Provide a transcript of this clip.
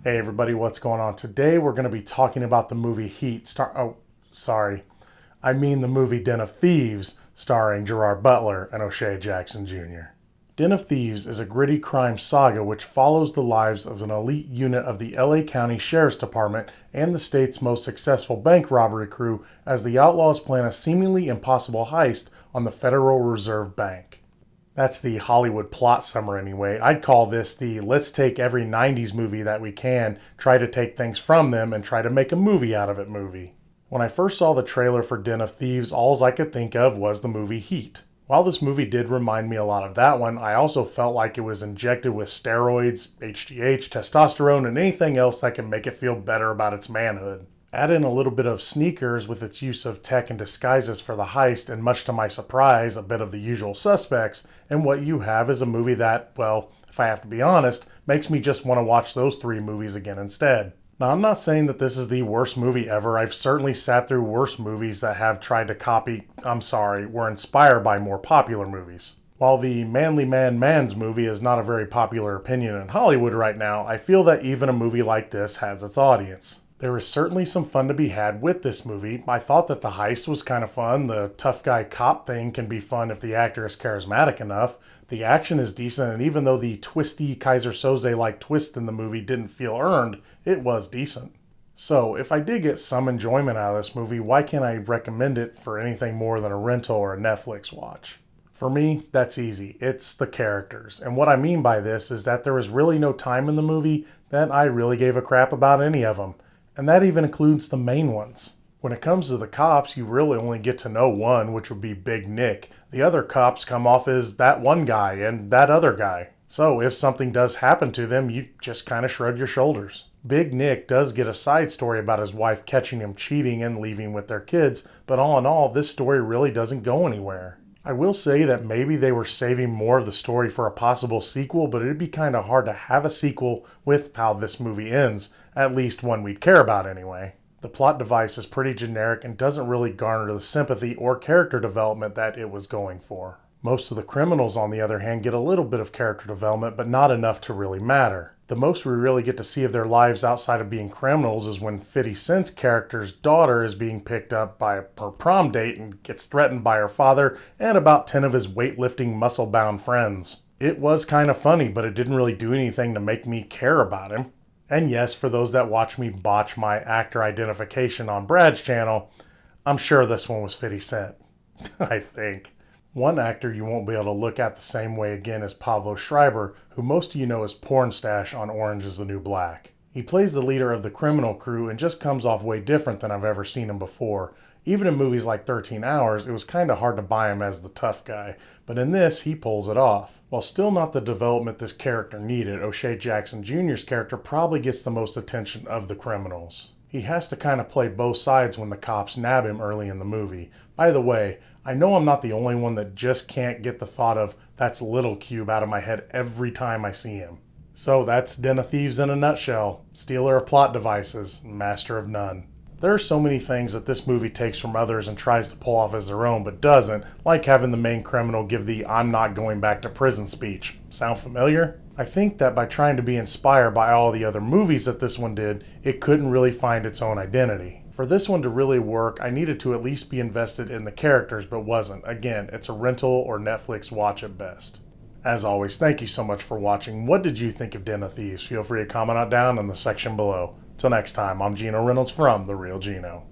Hey everybody, what's going on? Today we're going to be talking about the movie Heat the movie Den of Thieves starring Gerard Butler and O'Shea Jackson Jr. Den of Thieves is a gritty crime saga which follows the lives of an elite unit of the LA County Sheriff's Department and the state's most successful bank robbery crew as the outlaws plan a seemingly impossible heist on the Federal Reserve Bank. That's the Hollywood plot summary anyway. I'd call this the let's take every 90s movie that we can, try to take things from them, and try to make a movie out of it movie. When I first saw the trailer for Den of Thieves, all I could think of was the movie Heat. While this movie did remind me a lot of that one, I also felt like it was injected with steroids, HGH, testosterone, and anything else that can make it feel better about its manhood. Add in a little bit of sneakers with its use of tech and disguises for the heist, and much to my surprise, a bit of the usual suspects, and what you have is a movie that, well, if I have to be honest, makes me just want to watch those three movies again instead. Now, I'm not saying that this is the worst movie ever. I've certainly sat through worse movies that have tried to were inspired by more popular movies. While the Manly Man's movie is not a very popular opinion in Hollywood right now, I feel that even a movie like this has its audience. There is certainly some fun to be had with this movie. I thought that the heist was kind of fun. The tough guy cop thing can be fun if the actor is charismatic enough. The action is decent, and even though the twisty Kaiser Soze-like twist in the movie didn't feel earned, it was decent. So, if I did get some enjoyment out of this movie, why can't I recommend it for anything more than a rental or a Netflix watch? For me, that's easy. It's the characters. And what I mean by this is that there was really no time in the movie that I really gave a crap about any of them. And that even includes the main ones. When it comes to the cops, you really only get to know one, which would be Big Nick. The other cops come off as that one guy and that other guy. So if something does happen to them, you just kind of shrug your shoulders. Big Nick does get a side story about his wife catching him cheating and leaving with their kids, but all in all, this story really doesn't go anywhere. I will say that maybe they were saving more of the story for a possible sequel, but it'd be kind of hard to have a sequel with how this movie ends, at least one we'd care about anyway. The plot device is pretty generic and doesn't really garner the sympathy or character development that it was going for. Most of the criminals, on the other hand, get a little bit of character development, but not enough to really matter. The most we really get to see of their lives outside of being criminals is when 50 Cent's character's daughter is being picked up by her prom date and gets threatened by her father and about 10 of his weightlifting, muscle-bound friends. It was kind of funny, but it didn't really do anything to make me care about him. And yes, for those that watch me botch my actor identification on Brad's channel, I'm sure this one was 50 Cent. I think. One actor you won't be able to look at the same way again is Pablo Schreiber, who most of you know as Pornstache on Orange is the New Black. He plays the leader of the criminal crew and just comes off way different than I've ever seen him before. Even in movies like 13 Hours, it was kind of hard to buy him as the tough guy, but in this, he pulls it off. While still not the development this character needed, O'Shea Jackson Jr.'s character probably gets the most attention of the criminals. He has to kind of play both sides when the cops nab him early in the movie. By the way, I know I'm not the only one that just can't get the thought of "that's Little Cube" out of my head every time I see him. So that's Den of Thieves in a nutshell. Stealer of plot devices, master of none. There are so many things that this movie takes from others and tries to pull off as their own, but doesn't, like having the main criminal give the "I'm not going back to prison" speech. Sound familiar? I think that by trying to be inspired by all the other movies that this one did, it couldn't really find its own identity. For this one to really work, I needed to at least be invested in the characters, but wasn't. Again, it's a rental or Netflix watch at best. As always, thank you so much for watching. What did you think of Den of Thieves? Feel free to comment down in the section below. Till next time, I'm Gino Reynolds from The Real Gino.